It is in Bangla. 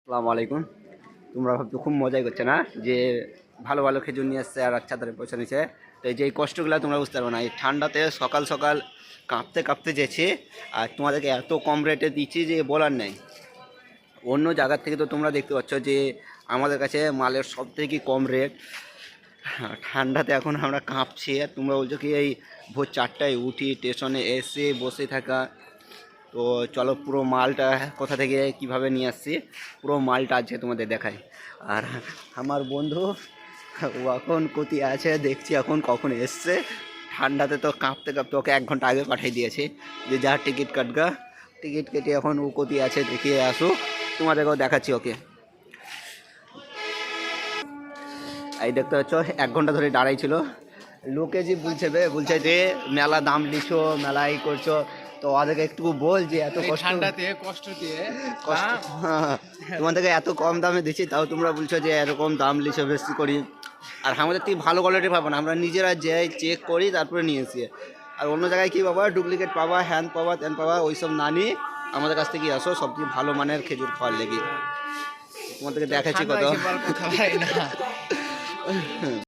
আসসালামু আলাইকুম। তোমরা ভাবছো খুব মজাই করছে না যে ভালো ভালো খেজুর নিয়ে আসছে আর আচ্ছা তাদের পয়সা নিচ্ছে। তো এই যে এই কষ্টগুলো তোমরা বুঝতে পারবে না। এই ঠান্ডাতে সকাল সকাল কাঁপতে কাঁপতে যেছি আর তোমাদেরকে এত কম রেটে দিচ্ছি যে বলার নেই। অন্য জায়গার থেকে তো তোমরা দেখতে পাচ্ছ যে আমাদের কাছে মালের সব থেকে কম রেট। ঠান্ডাতে এখন আমরা কাঁপছি আর তোমরা বলছো কি এই ভোর 4টায় উঠি স্টেশনে এসে বসে থাকা। তো চলো পুরো মালটা কোথা থেকে কিভাবে নিয়ে আসছি পুরো মালটা আজকে তোমাদের দেখাই। আর আমার বন্ধু ও এখন কোথায় আছে দেখছি, এখন কখন এসছে। ঠান্ডাতে তো কাঁপতে কাঁপতে ওকে 1 ঘন্টা আগে পাঠিয়ে দিয়েছি যে যা টিকিট কাটগা। টিকিট কেটে এখন ও কোথায় আছে দেখিয়ে আসুক, তোমাদেরকেও দেখাচ্ছি ওকে। এই দেখতে পাচ্ছ 1 ঘন্টা ধরে দাঁড়াই ছিল। লোকে যে বলছে যে মেলা দাম লিছো, মেলা এই করছো। তো ওদেরকে একটু বল যে এত কষ্ট ঠান্ডাতে কষ্ট দিয়ে কষ্ট তোমাদেরকে এত কম দামে দিচ্ছি, তাও তোমরা বলছো যে এরকম দাম লিছো বেশি করি। আর আমাদের থেকে ভালো কোয়ালিটি পাবো না, আমরা নিজেরা যে চেক করি তারপরে নিয়ে এসি। আর অন্য জায়গায় কী পাবা, ডুপ্লিকেট পাবা, হ্যান্ড পাবা, ত্যান পাবা, ওইসব না নিয়ে আমাদের কাছ থেকে আসো সবচেয়ে ভালো মানের খেজুর খাওয়ার লেগে। তোমাদেরকে দেখাচ্ছি কত।